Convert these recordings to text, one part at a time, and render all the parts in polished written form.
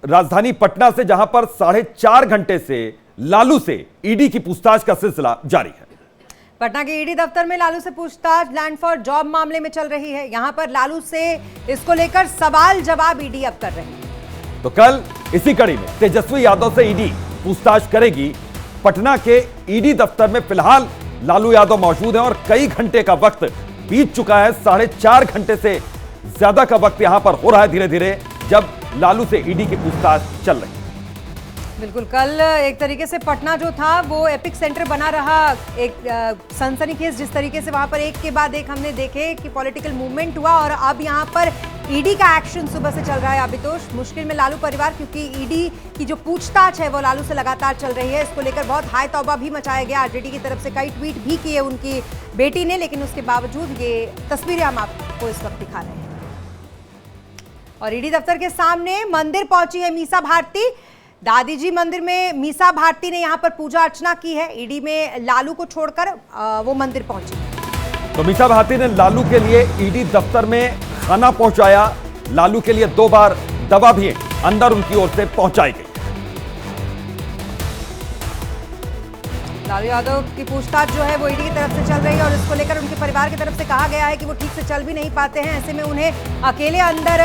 राजधानी पटना से, जहां पर 4.5 घंटे से लालू से ईडी की पूछताछ का सिलसिला जारी है। पटना के ईडी दफ्तर में लालू से पूछताछ लैंड फॉर जॉब मामले में चल रही है। यहां पर लालू से इसको लेकर सवाल जवाब ईडी अब कर रही है। तो कल इसी कड़ी में तेजस्वी यादव से ईडी पूछताछ करेगी। पटना के ईडी दफ्तर में फिलहाल लालू यादव मौजूद हैं और कई घंटे का वक्त बीत चुका है। 4.5 घंटे से ज्यादा का वक्त यहां पर हो रहा है धीरे धीरे, जब लालू से ईडी की पूछताछ चल रही है। बिल्कुल, कल एक तरीके से पटना जो था वो एपिक सेंटर बना रहा। एक सनसनीखेज जिस तरीके से वहां पर एक के बाद एक हमने देखे कि पॉलिटिकल मूवमेंट हुआ, और अब यहां पर ईडी का एक्शन सुबह से चल रहा है। आशुतोष, मुश्किल में लालू परिवार, क्योंकि ईडी की जो पूछताछ है वो लालू से लगातार चल रही है। इसको लेकर बहुत हाय तौबा भी मचाया गया। आरजेडी की तरफ से कई ट्वीट भी किए उनकी बेटी ने, लेकिन उसके बावजूद ये तस्वीरें हम आपको इस वक्त दिखा रहे हैं। और ईडी दफ्तर के सामने मंदिर पहुंची है मीसा भारती। दादी जी मंदिर में मीसा भारती ने यहां पर पूजा अर्चना की है। ईडी में लालू को छोड़कर वो मंदिर पहुंची। तो मीसा भारती ने लालू के लिए ईडी दफ्तर में खाना पहुंचाया। लालू के लिए 2 बार दवा भी अंदर उनकी ओर से पहुंचाई गई। लालू यादव की पूछताछ जो है वो ईडी की तरफ से चल रही है, और इसको लेकर उनके परिवार की तरफ से कहा गया है कि वो ठीक से चल भी नहीं पाते हैं। ऐसे में उन्हें अकेले अंदर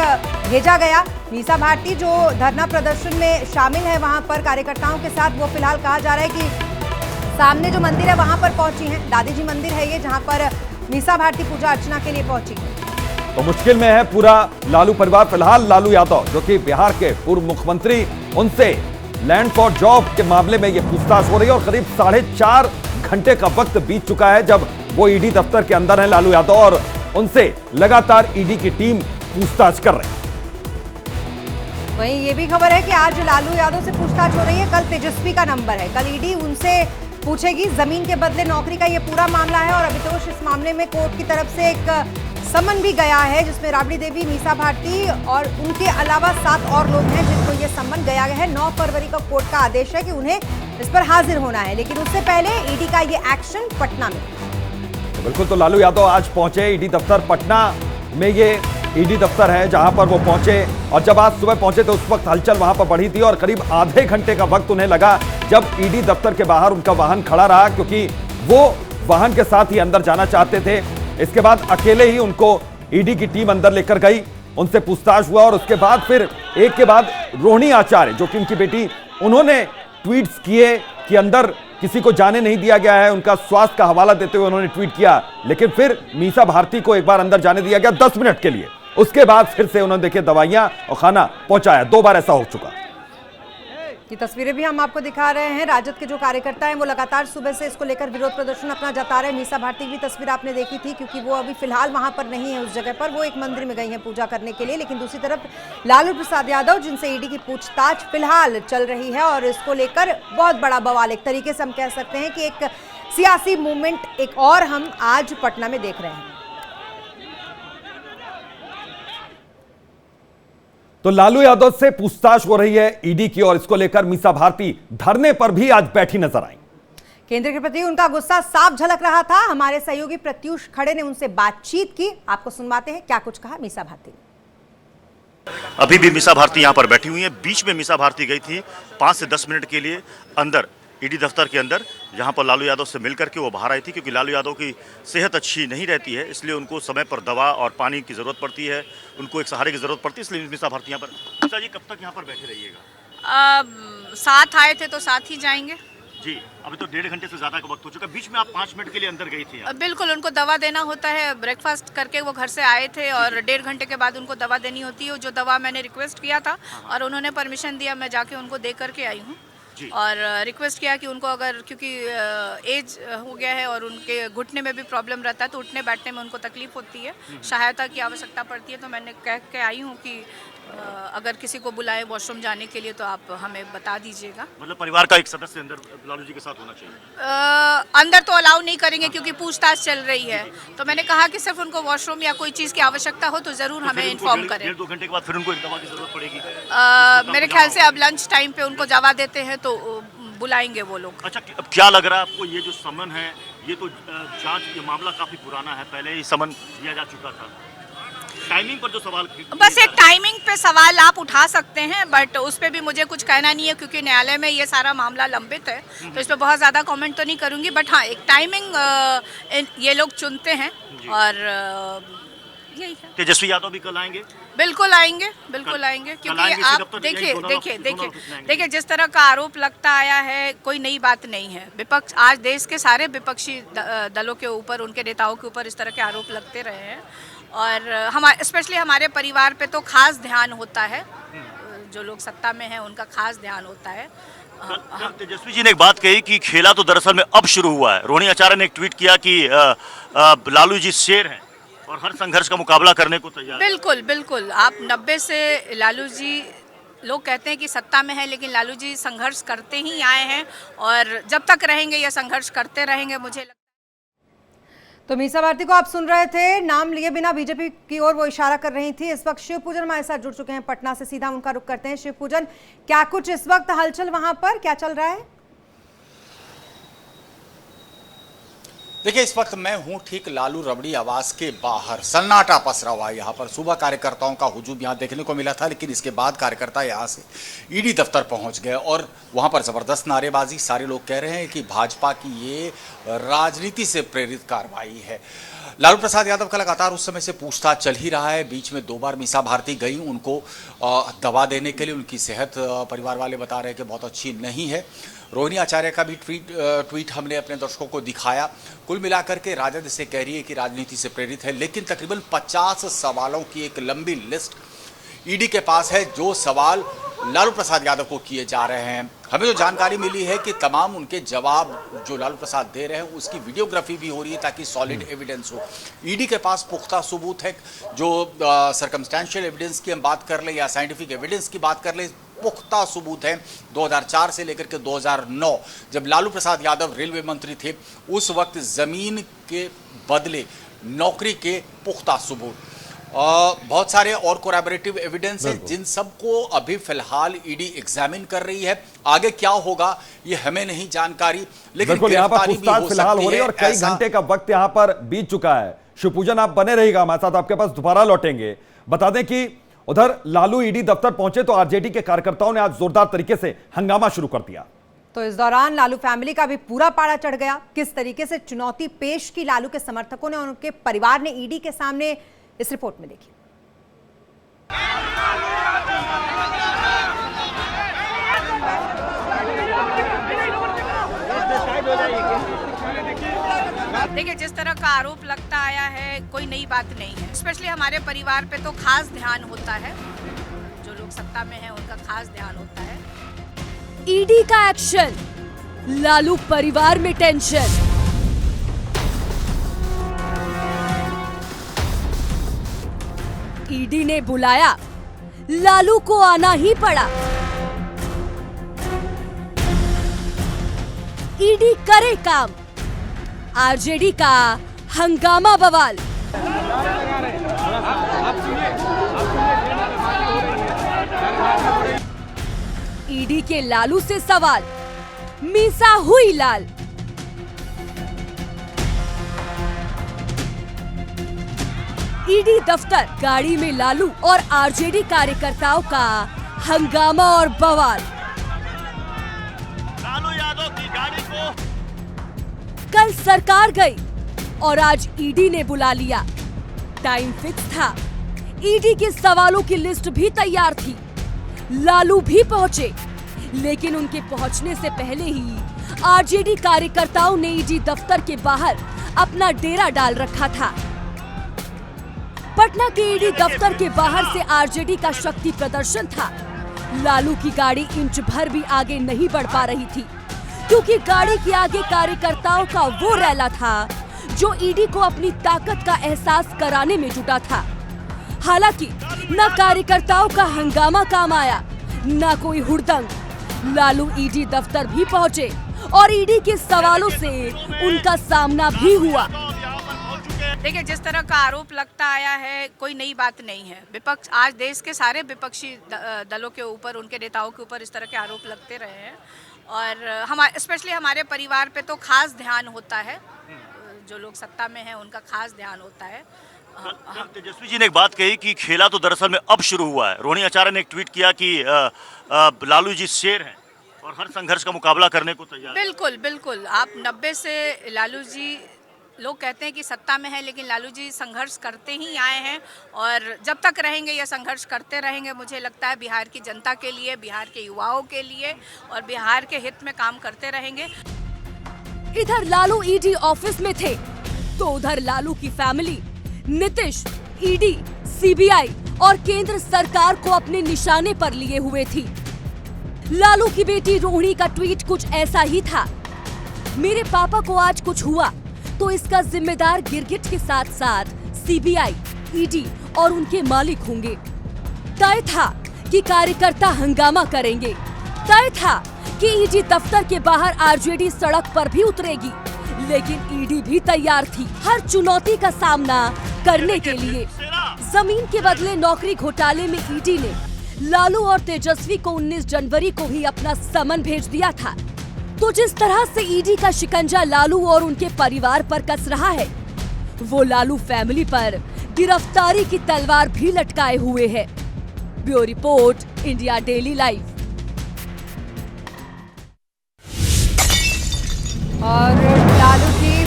भेजा गया। मीसा भारती जो धरना प्रदर्शन में शामिल है वहां पर कार्यकर्ताओं के साथ, वो फिलहाल कहा जा रहा है कि सामने जो मंदिर है वहां पर पहुंची हैं। दादी जी मंदिर है ये, जहां पर मीसा भारती पूजा अर्चना के लिए पहुंची है। तो मुश्किल में है पूरा लालू परिवार। फिलहाल लालू यादव जो कि बिहार के पूर्व मुख्यमंत्री, उनसे लैंड फॉर जॉब के मामले में यह पूछताछ हो रही है और करीब 4.5 घंटे का वक्त बीत चुका है जब वो ईडी दफ्तर के अंदर है लालू यादव, और उनसे लगातार ईडी की टीम पूछताछ कर रही है। वहीं ये भी खबर है कि आज लालू यादव से पूछताछ हो रही है। कल तेजस्वी का नंबर है। कल ईडी उनसे पूछेगी जमीन के बदले नौकरी का ये पूरा मामला है। और अभितोष, इस मामले में कोर्ट की तरफ से एक समन भी गया है, जिसमें राबड़ी देवी, मीसा भारती और उनके अलावा 7 और लोग हैं जिनको ये समन गया है। 9 फरवरी का कोर्ट का आदेश है कि उन्हें इस पर हाजिर होना है, लेकिन उससे पहले ईडी का ये एक्शन पटना में। तो बिल्कुल, तो लालू यादव आज पहुंचे ईडी दफ्तर। पटना में ये ईडी दफ्तर है जहां पर वो पहुंचे, और जब आज सुबह पहुंचे तो उस वक्त हलचल वहां पर बढ़ी थी और करीब आधे घंटे का वक्त उन्हें लगा जब ईडी दफ्तर के बाहर उनका वाहन खड़ा रहा, क्योंकि वो वाहन के साथ ही अंदर जाना चाहते थे। इसके बाद अकेले ही उनको ईडी की टीम अंदर लेकर गई, उनसे पूछताछ हुआ, और उसके बाद फिर एक के बाद रोहिणी आचार्य जो कि उनकी बेटी, उन्होंने ट्वीट्स किए कि अंदर किसी को जाने नहीं दिया गया है। उनका स्वास्थ्य का हवाला देते हुए उन्होंने ट्वीट किया, लेकिन फिर मीसा भारती को एक बार अंदर जाने दिया गया 10 मिनट के लिए। उसके बाद फिर से उन्होंने देखिए दवाइयां और खाना पहुंचाया। 2 बार ऐसा हो चुका। ये तस्वीरें भी हम आपको दिखा रहे हैं। राजद के जो कार्यकर्ता हैं वो लगातार सुबह से इसको लेकर विरोध प्रदर्शन अपना जता रहे हैं। मीसा भारती की भी तस्वीर आपने देखी थी, क्योंकि वो अभी फिलहाल वहां पर नहीं है उस जगह पर। वो एक मंदिर में गई हैं पूजा करने के लिए। लेकिन दूसरी तरफ लालू प्रसाद यादव, जिनसे ईडी की पूछताछ फिलहाल चल रही है, और इसको लेकर बहुत बड़ा बवाल, एक तरीके से हम कह सकते हैं कि एक सियासी मूवमेंट एक और हम आज पटना में देख रहे हैं। तो लालू यादव से पूछताछ हो रही है ईडी की, और इसको लेकर मीसा भारती धरने पर भी आज बैठी नजर आई। केंद्र के प्रति उनका गुस्सा साफ झलक रहा था। हमारे सहयोगी प्रत्युष खड़े ने उनसे बातचीत की। आपको सुनवाते हैं क्या कुछ कहा मीसा भारती ने। अभी भी मीसा भारती यहां पर बैठी हुई है। बीच में मीसा भारती गई थी 5 से 10 मिनट के लिए अंदर ईडी दफ्तर के अंदर, जहां पर लालू यादव से मिलकर के वो बाहर आई थी, क्योंकि लालू यादव की सेहत अच्छी नहीं रहती है, इसलिए उनको समय पर दवा और पानी की ज़रूरत पड़ती है, उनको एक सहारे की ज़रूरत पड़ती है, इसलिए मीसा भारती यहाँ पर। मीसा जी, कब तक यहाँ पर बैठे रहिएगा? साथ आए थे तो साथ ही जाएंगे जी। अभी तो 1.5 घंटे से ज़्यादा का वक्त हो चुका। बीच में आप 5 मिनट के लिए अंदर गई थी। बिल्कुल, उनको दवा देना होता है। ब्रेकफास्ट करके वो घर से आए थे और 1.5 घंटे के बाद उनको दवा देनी होती है। जो दवा मैंने रिक्वेस्ट किया था और उन्होंने परमिशन दिया, मैं जाके उनको दे करके आई हूँ। और रिक्वेस्ट किया कि उनको, अगर क्योंकि एज हो गया है और उनके घुटने में भी प्रॉब्लम रहता है, तो उठने बैठने में उनको तकलीफ होती है, सहायता की आवश्यकता पड़ती है। तो मैंने कह के आई हूँ कि अगर किसी को बुलाए वॉशरूम जाने के लिए तो आप हमें बता दीजिएगा। मतलब परिवार का एक सदस्य अंदर लालू जी के साथ होना चाहिए। अंदर तो अलाउ नहीं करेंगे क्योंकि पूछताछ चल रही है। तो मैंने कहा कि सिर्फ उनको वॉशरूम या कोई चीज़ की आवश्यकता हो तो ज़रूर हमें इन्फॉर्म करें। 1.5-2 घंटे के बाद फिर उनको एक दवा की जरूरत पड़ेगी। मेरे ख्याल से अब लंच टाइम पे उनको दवा देते हैं तो बुलाएंगे वो लोग। अच्छा, अब क्या लग रहा है आपको, ये जो समन है, ये तो जांच, ये मामला काफ़ी पुराना है, पहले ही समन दिया जा चुका था। टाइमिंग पर जो सवाल बस एक टाइमिंग पे सवाल आप उठा सकते हैं, बट उस पर भी मुझे कुछ कहना नहीं है क्योंकि न्यायालय में ये सारा मामला लंबित है, तो इस पर बहुत ज़्यादा कमेंट तो नहीं करूँगी। बट हाँ, एक टाइमिंग ये लोग चुनते हैं और यही है। तेजस्वी यादव भी कल आएंगे? बिल्कुल आएंगे, बिल्कुल आएंगे, क्योंकि आप देखिए जिस तरह का आरोप लगता आया है, कोई नई बात नहीं है। विपक्ष आज देश के सारे विपक्षी दलों के ऊपर, उनके नेताओं के ऊपर इस तरह के आरोप लगते रहे हैं और हमारे स्पेशली हमारे परिवार पे तो खास ध्यान होता है, जो लोग सत्ता में हैं उनका खास ध्यान होता है। तेजस्वी जी ने एक बात कही कि खेला तो दरअसल में अब शुरू हुआ है। रोहिणी आचार्य ने एक ट्वीट किया कि लालू जी शेर हैं और हर संघर्ष का मुकाबला करने को तैयार। बिल्कुल बिल्कुल, आप 90 से लालू जी, लोग कहते हैं कि सत्ता में है, लेकिन लालू जी संघर्ष करते ही आए हैं और जब तक रहेंगे ये संघर्ष करते रहेंगे। मुझे तो मीसा भारती को आप सुन रहे थे, नाम लिए बिना बीजेपी की ओर वो इशारा कर रही थी। इस वक्त शिव पूजन हमारे साथ जुड़ चुके हैं पटना से, सीधा उनका रुख करते हैं। शिव पूजन, क्या कुछ इस वक्त हलचल वहां पर क्या चल रहा है? देखिए, इस वक्त मैं हूं ठीक लालू रबड़ी आवास के बाहर। सन्नाटा पसरा हुआ है यहाँ पर। सुबह कार्यकर्ताओं का हुजूम यहाँ देखने को मिला था, लेकिन इसके बाद कार्यकर्ता यहाँ से ईडी दफ्तर पहुँच गए और वहाँ पर ज़बरदस्त नारेबाजी। सारे लोग कह रहे हैं कि भाजपा की ये राजनीति से प्रेरित कार्रवाई है। लालू प्रसाद यादव का लगातार उस समय से पूछताछ चल ही रहा है। बीच में 2 बार मीसा भारती गई उनको दवा देने के लिए। उनकी सेहत परिवार वाले बता रहे हैं कि बहुत अच्छी नहीं है। रोहिणी आचार्य का भी ट्वीट हमने अपने दर्शकों को दिखाया। कुल मिलाकर के राजद से कह रही है कि राजनीति से प्रेरित है, लेकिन तकरीबन 50 सवालों की एक लंबी लिस्ट ईडी के पास है, जो सवाल लालू प्रसाद यादव को किए जा रहे हैं। हमें जो जानकारी मिली है कि तमाम उनके जवाब जो लालू प्रसाद दे रहे हैं उसकी वीडियोग्राफी भी हो रही है ताकि सॉलिड एविडेंस हो। ईडी के पास पुख्ता सबूत है। जो सर्कमस्टेंशियल एविडेंस की हम बात कर लें या साइंटिफिक एविडेंस की बात कर लें, पुख्ता सबूत है। 2004 से लेकर के 2009 जब लालू प्रसाद यादव रेलवे मंत्री थे, उस वक्त जमीन के बदले नौकरी के पुख्ता सबूत, बहुत सारे और कोलैबोरेटिव एविडेंस है, जिन सबको अभी फिलहाल ईडी एग्जामिन कर रही है। आगे क्या होगा ये हमें नहीं जानकारी, लेकिन बिल्कुल यहाँ पर पूछताछ फिलहाल हो रही है और कई घंटे का वक्त यहाँ पर बीत चुका है। शिवपूजन, आप बने रहिएगा हमारे साथ, आपके पास दोबारा लौटेंगे। बता दें कि उधर लालू ईडी दफ्तर पहुंचे तो आरजेडी के कार्यकर्ताओं ने आज जोरदार तरीके से हंगामा शुरू कर दिया। तो इस दौरान लालू फैमिली का भी पूरा पारा चढ़ गया। किस तरीके से चुनौती पेश की लालू के समर्थकों ने और उनके परिवार ने ईडी के सामने, इस रिपोर्ट में देखिए। देखिए जिस तरह का आरोप लगता आया है, कोई नई बात नहीं है। स्पेशली हमारे परिवार पे तो खास ध्यान होता है, जो लोग सत्ता में हैं उनका खास ध्यान होता है। ईडी का एक्शन, लालू परिवार में टेंशन। ईडी ने बुलाया, लालू को आना ही पड़ा। ईडी करे काम, आरजेडी का हंगामा बवाल। ईडी के लालू से सवाल, मीसा हुई लाल। ईडी दफ्तर, गाड़ी में लालू और आरजेडी कार्यकर्ताओं का हंगामा और बवाल। लालू यादव की गाड़ी को कल सरकार गई और आज ईडी ने बुला लिया। टाइम फिक्स था, ईडी के सवालों की लिस्ट भी तैयार थी। लालू भी पहुंचे, लेकिन उनके पहुंचने से पहले ही आरजेडी कार्यकर्ताओं ने ईडी दफ्तर के बाहर अपना डेरा डाल रखा था। पटना के ईडी दफ्तर के बाहर से आरजेडी का शक्ति प्रदर्शन था। लालू की गाड़ी इंच भर भी आगे नहीं बढ़ पा रही थी, क्योंकि गाड़ी के आगे कार्यकर्ताओं का वो रैला था जो ईडी को अपनी ताकत का एहसास कराने में जुटा था। हालांकि न कार्यकर्ताओं का हंगामा काम आया, न कोई हुड़दंग। लालू ईडी दफ्तर भी पहुंचे और ईडी के सवालों से उनका सामना भी हुआ। देखिए जिस तरह का आरोप लगता आया है, कोई नई बात नहीं है। विपक्ष आज देश के सारे विपक्षी दलों के ऊपर, उनके नेताओं के ऊपर इस तरह के आरोप लगते रहे हैं और हमारे स्पेशली हमारे परिवार पे तो खास ध्यान होता है, जो लोग सत्ता में हैं उनका खास ध्यान होता है कल तेजस्वी जी ने एक बात कही कि खेला तो दरअसल में अब शुरू हुआ है। रोहिणी आचार्य ने एक ट्वीट किया कि लालू जी शेर हैं और हर संघर्ष का मुकाबला करने को तैयार हैं। बिल्कुल बिल्कुल, आप 90 से लालू जी, लोग कहते हैं कि सत्ता में है, लेकिन लालू जी संघर्ष करते ही आए हैं और जब तक रहेंगे ये संघर्ष करते रहेंगे। मुझे लगता है बिहार की जनता के लिए, बिहार के युवाओं के लिए और बिहार के हित में काम करते रहेंगे। इधर लालू ईडी ऑफिस में थे तो उधर लालू की फैमिली नीतीश, ईडी, सीबीआई और केंद्र सरकार को अपने निशाने पर लिए हुए थी। लालू की बेटी रोहिणी का ट्वीट कुछ ऐसा ही था। मेरे पापा को आज कुछ हुआ तो इसका जिम्मेदार गिरगिट के साथ साथ सीबीआई, ईडी और उनके मालिक होंगे। तय था कि कार्यकर्ता हंगामा करेंगे। तय था कि ईडी दफ्तर के बाहर आरजेडी सड़क पर भी उतरेगी, लेकिन ईडी भी तैयार थी हर चुनौती का सामना करने के लिए। जमीन के बदले नौकरी घोटाले में ईडी ने लालू और तेजस्वी को 19 जनवरी को ही अपना समन भेज दिया था। तो जिस तरह से ईडी का शिकंजा लालू और उनके परिवार पर कस रहा है, वो लालू फैमिली पर गिरफ्तारी की तलवार भी लटकाए हुए है। Bureau report, India daily live. और लालू की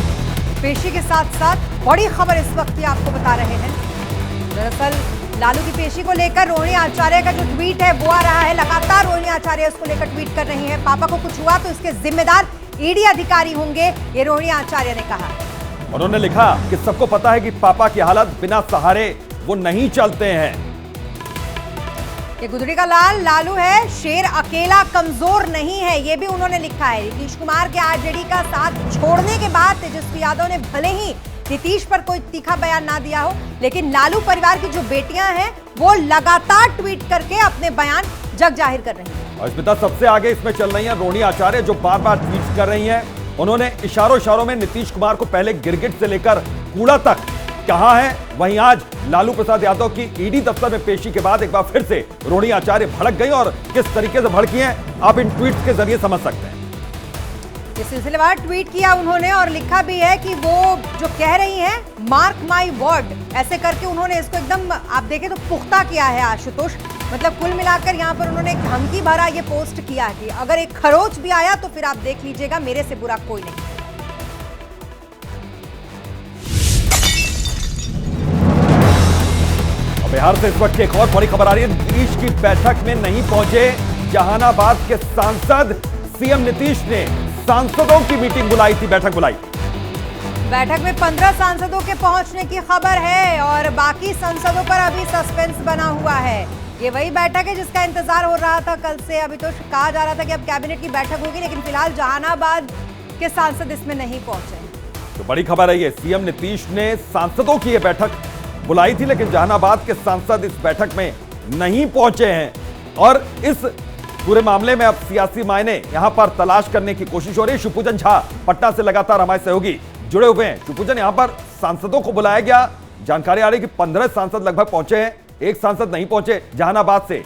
पेशी के साथ साथ बड़ी खबर इस वक्त की आपको बता रहे हैं। दरअसल लालू की पेशी को लेकर रोहिणी आचार्य का जो ट्वीट है वो आ रहा है। लगातार रोहिणी आचार्य उसको लेकर ट्वीट कर रही हैं। पापा को कुछ हुआ तो इसके जिम्मेदार ईडी अधिकारी होंगे, ये रोहिणी आचार्य ने कहा। उन्होंने लिखा कि सबको पता है कि पापा की हालत बिना सहारे वो नहीं चलते हैं। ये गुदड़ी का लाल लालू है, शेर अकेला कमजोर नहीं है, ये भी उन्होंने लिखा है। नीतीश कुमार के आरजेडी का साथ छोड़ने के बाद तेजस्वी यादव ने भले ही नीतीश पर कोई तीखा बयान ना दिया हो, लेकिन लालू परिवार की जो बेटियां हैं वो लगातार ट्वीट करके अपने बयान जग जाहिर कर रही हैं। और स्मिता, सबसे आगे इसमें चल रही हैं रोहिणी आचार्य, जो बार बार ट्वीट कर रही हैं। उन्होंने इशारों में नीतीश कुमार को पहले गिरगिट से लेकर कूड़ा तक कहा है। वहीं आज लालू प्रसाद यादव की ईडी दफ्तर में पेशी के बाद एक बार फिर से रोहिणी आचार्य भड़क गई और किस तरीके से भड़की हैं आप इन ट्वीट्स के जरिए समझ सकते हैं। इस सिलसिलेवार ट्वीट किया उन्होंने और लिखा भी है कि वो जो कह रही हैं मार्क माई वर्ड, ऐसे करके उन्होंने इसको एकदम आप देखें तो पुख्ता किया है आशुतोष। मतलब कुल मिलाकर यहाँ पर उन्होंने एक धमकी भरा ये पोस्ट किया कि अगर एक खरोच भी आया तो फिर आप देख लीजिएगा, मेरे से बुरा कोई नहीं। बिहार से इस वक्त की एक और बड़ी खबर आ रही है। नीतीश की बैठक में नहीं पहुंचे जहानाबाद के सांसद। सीएम नीतीश ने सांसदों की मीटिंग बुलाई थी, बैठक बुलाई। बैठक में 15 सांसदों के पहुंचने की खबर है और बाकी सांसदों पर अभी सस्पेंस बना हुआ है। ये वही बैठक है जिसका इंतजार हो रहा था कल से। अभी तो कहा जा रहा था कि अब कैबिनेट की बैठक होगी, लेकिन फिलहाल जहानाबाद के सांसद इसमें नहीं पहुंचे। तो बड़ी खबर है ये, सीएम नीतीश ने सांसदों की यह बैठक बुलाई थी, लेकिन जहानाबाद के सांसद इस बैठक में नहीं पहुंचे हैं। और इस पूरे मामले में अब सियासी मायने यहां पर तलाश करने की कोशिश हो रही है। शिवपूजन झा पटना से लगातार हमारे सहयोगी जुड़े हुए हैं। शिवपूजन, यहां पर सांसदों को बुलाया गया, जानकारी आ रही है कि 15 सांसद लगभग पहुंचे हैं, एक सांसद नहीं पहुंचे जहानाबाद से।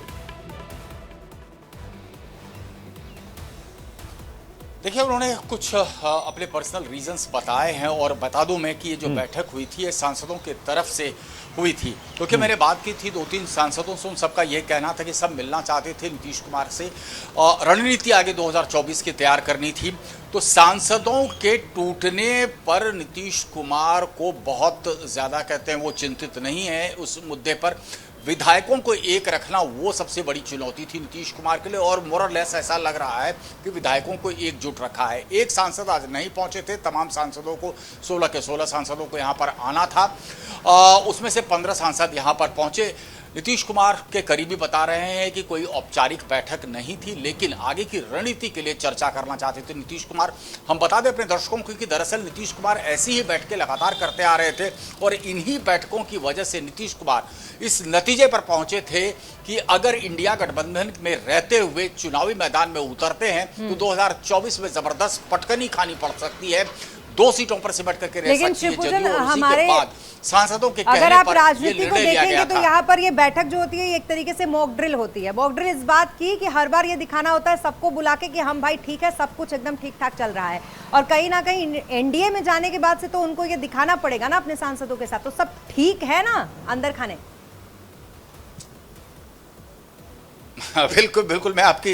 देखिए, उन्होंने कुछ अपने पर्सनल रीजंस बताए हैं और बता दूं मैं कि ये जो बैठक हुई थी ये सांसदों की तरफ से हुई थी, क्योंकि मैंने बात की थी 2-3 सांसदों से। उन सबका ये कहना था कि सब मिलना चाहते थे नीतीश कुमार से, रणनीति आगे 2024 की तैयार करनी थी। तो सांसदों के टूटने पर नीतीश कुमार को बहुत ज़्यादा कहते हैं वो चिंतित नहीं है उस मुद्दे पर। विधायकों को एक रखना वो सबसे बड़ी चुनौती थी नीतीश कुमार के लिए, और मोरलेस ऐसा लग रहा है कि विधायकों को एकजुट रखा है। एक सांसद आज नहीं पहुंचे थे, तमाम सांसदों को 16 के 16 सांसदों को यहां पर आना था। उसमें से 15 सांसद यहां पर पहुंचे। नीतीश कुमार के करीबी बता रहे हैं कि कोई औपचारिक बैठक नहीं थी, लेकिन आगे की रणनीति के लिए चर्चा करना चाहते थे नीतीश कुमार। हम बता दें अपने दर्शकों को कि दरअसल नीतीश कुमार ऐसी ही बैठकें लगातार करते आ रहे थे और इन्हीं बैठकों की वजह से नीतीश कुमार इस नतीजे पर पहुंचे थे कि अगर इंडिया गठबंधन में रहते हुए चुनावी मैदान में उतरते हैं तो 2024 में जबरदस्त पटकनी खानी पड़ सकती है। 2 सीटों पर सिमट करके रह लेकिन सकती है शिवपूजन, जदयू, और उसी के हमारे बाद सांसदों के अगर कहने आप पर ये राजनीति को निर्णय लिया देखेंगे गया तो था। यहाँ पर ये बैठक जो होती है ये एक तरीके से मॉक ड्रिल होती है। मॉक ड्रिल इस बात की कि हर बार ये दिखाना होता है सबको बुला के कि हम भाई ठीक है, सब कुछ एकदम ठीक ठाक चल रहा है, और कहीं ना कहीं एनडीए में जाने के बाद से तो उनको ये दिखाना पड़ेगा ना अपने सांसदों के साथ, तो सब ठीक है ना अंदर खाने। बिल्कुल बिल्कुल, मैं आपकी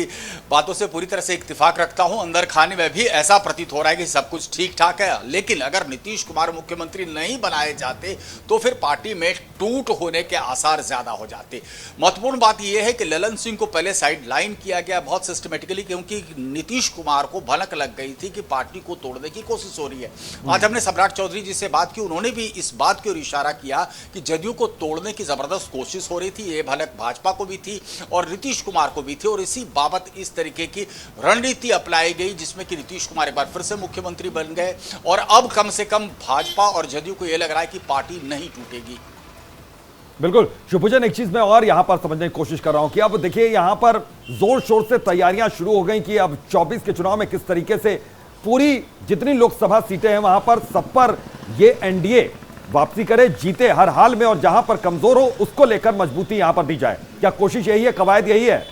बातों से पूरी तरह से इत्तेफाक रखता हूं। अंदर खाने में भी ऐसा प्रतीत हो रहा है कि सब कुछ ठीक ठाक है, लेकिन अगर नीतीश कुमार मुख्यमंत्री नहीं बनाए जाते तो फिर पार्टी में टूट होने के आसार ज्यादा हो जाते। महत्वपूर्ण बात यह है कि ललन सिंह को पहले साइड लाइन किया गया बहुत सिस्टमेटिकली, क्योंकि नीतीश कुमार को भनक लग गई थी कि पार्टी को तोड़ने की कोशिश हो रही है। आज हमने सम्राट चौधरी जी से बात की, उन्होंने भी इस बात की ओर इशारा किया कि जदयू को तोड़ने की जबरदस्त कोशिश हो रही थी। ये भनक भाजपा को भी थी और नीतीश कुमार को भी थी, और इसी बाबत इस तरीके की रणनीति अपनाई गई जिसमें कि नीतीश कुमार एक बार फिर से मुख्यमंत्री बन गए, और अब कम से कम भाजपा और जदयू को यह लग रहा है कि पार्टी नहीं टूटेगी। बिल्कुल शिवपूजन, एक चीज मैं और यहां पर समझने की कोशिश कर रहा हूं कि अब देखिए यहां पर जोर शोर से तैयारियां शुरू हो गई कि अब 24 के चुनाव में किस तरीके से पूरी जितनी लोकसभा सीटें हैं वहां पर सब पर ये एनडीए वापसी करे, जीते हर हाल में, और जहां पर कमजोर हो उसको लेकर मजबूती यहां पर दी जाए। क्या कोशिश यही है, कवायद यही है?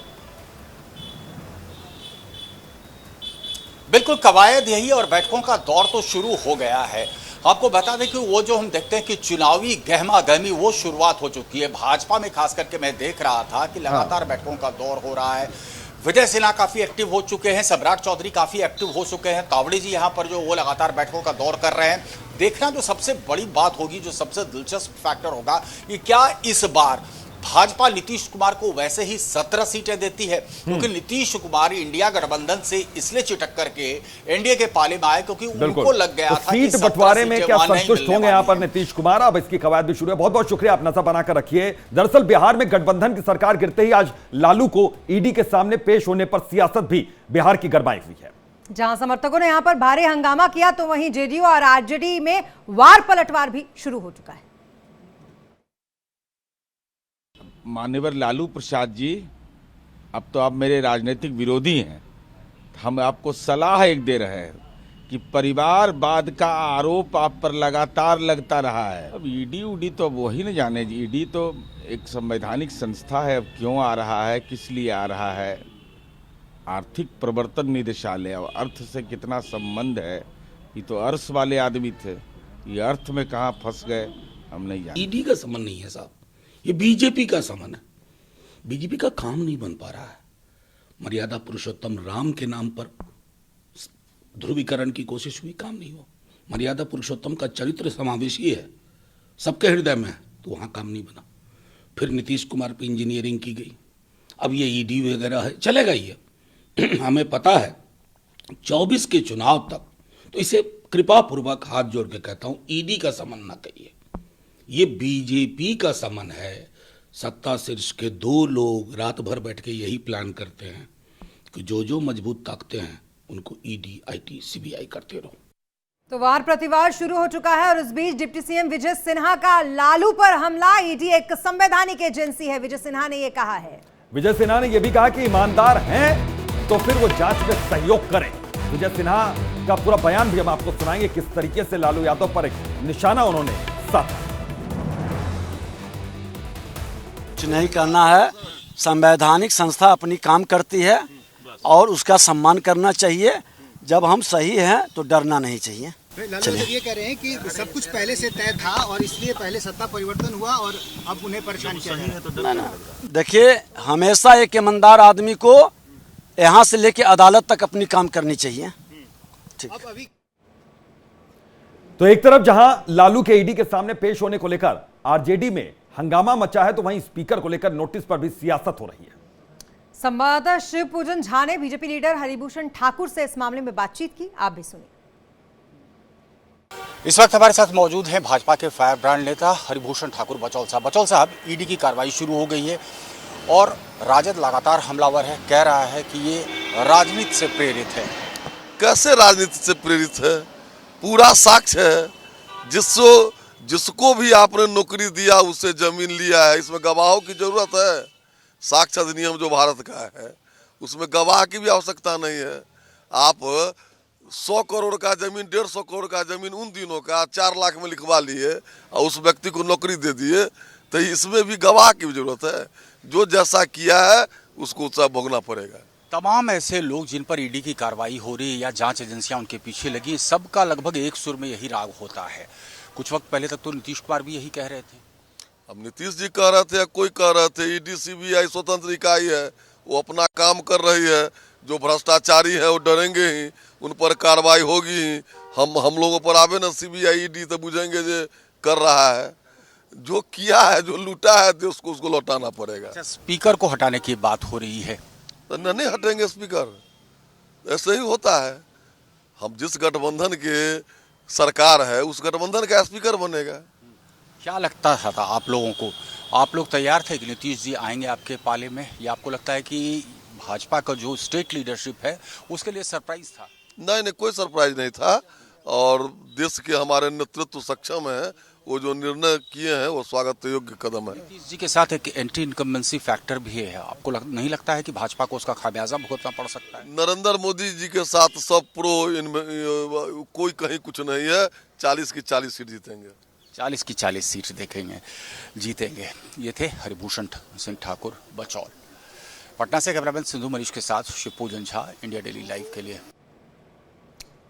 बिल्कुल कवायद यही है, और बैठकों का दौर तो शुरू हो गया है। आपको बता दें कि वो जो हम देखते हैं कि चुनावी गहमा गहमी वो शुरुआत हो चुकी है। भाजपा में खास करके मैं देख रहा था कि लगातार बैठकों का दौर हो रहा है। विजय सिन्हा काफी एक्टिव हो चुके हैं, सम्राट चौधरी काफी एक्टिव हो चुके हैं, तावड़े जी यहां पर जो वो लगातार बैठकों का दौर कर रहे हैं। देखना जो सबसे बड़ी बात होगी, जो सबसे दिलचस्प फैक्टर होगा कि क्या इस बार भाजपा नीतीश कुमार को वैसे ही 17 सीटें देती है, क्योंकि नीतीश कुमार इंडिया गठबंधन से इसलिए चिटक करके एनडीए के पाले में आए क्योंकि उनको लग गया था कि सीट बंटवारे में क्या संतुष्ट होंगे यहां पर नीतीश कुमार? अब इसकी कवायद भी शुरू है। बहुत बहुत शुक्रिया, आप नजर बनाकर रखिए। दरअसल बिहार में गठबंधन की सरकार गिरते ही आज लालू को ईडी के सामने पेश होने पर सियासत भी बिहार की गरमाई हुई है। जहां समर्थकों ने यहां पर भारी हंगामा किया तो वहीं जेडीयू और आरजेडी में वार पलटवार भी शुरू हो चुका है। मान्यवर लालू प्रसाद जी, अब तो आप मेरे राजनीतिक विरोधी हैं। हम आपको सलाह एक दे रहे हैं कि परिवारवाद का आरोप आप पर लगातार लगता रहा है। अब ईडी उडी तो वही न जाने, ईडी तो एक संवैधानिक संस्था है। अब क्यों आ रहा है, किस लिए आ रहा है? आर्थिक प्रवर्तन निदेशालय, और अर्थ से कितना संबंध है? ये तो अर्थ वाले आदमी थे, ये अर्थ में कहाँ फंस गए हम नहीं जानते। ईडी का संबंध नहीं है साहब, ये बीजेपी का संबंध है। बीजेपी का काम नहीं बन पा रहा है। मर्यादा पुरुषोत्तम राम के नाम पर ध्रुवीकरण की कोशिश हुई, काम नहीं हुआ। मर्यादा पुरुषोत्तम का चरित्र समावेशी है, सबके हृदय में है, तो वहाँ काम नहीं बना। फिर नीतीश कुमार पे इंजीनियरिंग की गई। अब ये ईडी वगैरह है, चलेगा ये हमें पता है। 24 के चुनाव तक तो इसे कृपा पूर्वक हाथ जोड़ के कहता हूं, ईडी का समन ना करिए। ये बीजेपी का समन है। सत्ता शीर्ष के 2 लोग रात भर बैठ के यही प्लान करते हैं कि जो मजबूत ताकतें हैं उनको ईडी, आईटी, सीबीआई करते रहो। तो वार प्रतिवार शुरू हो चुका है, और इस बीच डिप्टी सीएम विजय सिन्हा का लालू पर हमला। ईडी एक संवैधानिक एजेंसी है, विजय सिन्हा ने यह कहा है। विजय सिन्हा ने यह भी कहा कि ईमानदार हैं तो फिर वो जांच में सहयोग करें। विजय सिन्हा का पूरा बयान भी हम आपको सुनाएंगे, किस तरीके से लालू यादव पर एक निशाना उन्होंने साधा। कुछ नहीं करना है, संवैधानिक संस्था अपनी काम करती है और उसका सम्मान करना चाहिए। जब हम सही हैं तो डरना नहीं चाहिए। लालू ये कह रहे हैं कि सब कुछ पहले से तय था और इसलिए पहले सत्ता परिवर्तन हुआ और अब उन्हें परेशान किया जा रहा है। देखिए, हमेशा एक ईमानदार आदमी को यहाँ से लेके अदालत तक अपनी काम करनी चाहिए। ठीक। तो एक तरफ जहां लालू के ईडी के सामने पेश होने को लेकर आरजेडी में हंगामा मचा है, तो वहीं स्पीकर को लेकर नोटिस पर भी सियासत हो रही है। संवाददाता शिवपूजन झा ने बीजेपी लीडर हरिभूषण ठाकुर से इस मामले में बातचीत की, आप भी सुनिए। इस वक्त हमारे साथ मौजूद हैं भाजपा के फायर ब्रांड नेता हरिभूषण ठाकुर बचौल साहब। बचौल साहब, ईडी की कार्रवाई शुरू हो गई है और राजद लगातार हमलावर है, कह रहा है कि ये राजनीति से प्रेरित है। कैसे राजनीति से प्रेरित है? पूरा साक्ष्य है। जिसको भी आपने नौकरी दिया उससे जमीन लिया है, इसमें गवाहों की जरूरत है? साक्ष्य अधिनियम जो भारत का है उसमें गवाह की भी आवश्यकता नहीं है। आप 100 करोड़ का जमीन, 150 करोड़ का जमीन उन दिनों का 4 लाख में लिखवा लिए और उस व्यक्ति को नौकरी दे दिए, तो इसमें भी गवाह की जरूरत है। जो जैसा किया है उसको उसका भोगना पड़ेगा। तमाम ऐसे लोग जिन पर ईडी की कार्रवाई हो रही है या जांच एजेंसियां उनके पीछे लगी, सबका लगभग एक सुर में यही राग होता है। कुछ वक्त पहले तक तो नीतीश कुमार भी यही कह रहे थे। अब नीतीश जी कह रहे थे या कोई कह रहे थे, ईडी सीबीआई स्वतंत्र इकाई है, वो अपना काम कर रही है। जो भ्रष्टाचारी है वो डरेंगे ही, उन पर कार्रवाई होगी ही। हम लोगों पर आवे ना सीबीआई ईडी तो बुझेंगे जो कर रहा है। जो किया है, जो लूटा है तो उसको लौटाना पड़ेगा। अच्छा, स्पीकर को हटाने की बात हो रही है तो नहीं हटेंगे स्पीकर, ऐसे ही होता है। हम जिस गठबंधन के सरकार है उस गठबंधन का स्पीकर बनेगा। क्या लगता था आप लोगों को, आप लोग तैयार थे कि नीतीश जी आएंगे आपके पाले में, या आपको लगता है कि भाजपा का जो स्टेट लीडरशिप है उसके लिए सरप्राइज था? नहीं, कोई सरप्राइज नहीं था। और देश के हमारे नेतृत्व सक्षम है, वो जो निर्णय किए हैं वो स्वागत योग्य कदम है। नीतीश जी के साथ एक एंटी इनकम्बेंसी फैक्टर भी है, आपको नहीं लगता है कि भाजपा को उसका खामियाजा भुगतना पड़ सकता है? नरेंद्र मोदी जी के साथ सब प्रो, कोई कहीं कुछ नहीं है। 40 की 40 सीट जीतेंगे। 40 की 40 सीट देखेंगे, जीतेंगे। ये थे हरिभूषण सिंह ठाकुर बचौल। पटना से कैमरामैन सिंधु मनीष के साथ Shivpujan Jha, India daily live के लिए।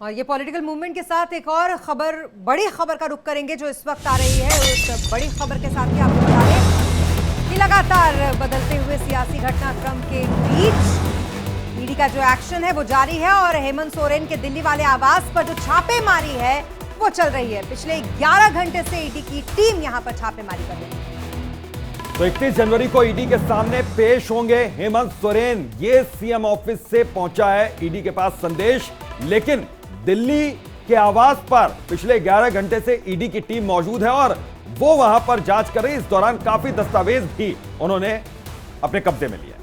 और ये पॉलिटिकल मूवमेंट के साथ एक और खबर, बड़ी खबर का रुख करेंगे जो इस वक्त आ रही है। उस बड़ी खबर के साथ ही आपको बता दें कि लगातार बदलते हुए सियासी घटनाक्रम के बीच ईडी का जो एक्शन है वो जारी है और हेमंत सोरेन के दिल्ली वाले आवास पर जो छापेमारी है वो चल रही है। पिछले 11 घंटे से ईडी की टीम यहां पर छापेमारी कर रही है। तो 31 जनवरी को ईडी के सामने पेश होंगे हेमंत सोरेन। ये सीएम ऑफिस से पहुंचा है ईडी के पास संदेश, लेकिन दिल्ली के आवास पर पिछले 11 घंटे से ईडी की टीम मौजूद है और वो वहां पर जांच कर रही है। इस दौरान काफी दस्तावेज भी उन्होंने अपने कब्जे में लिया।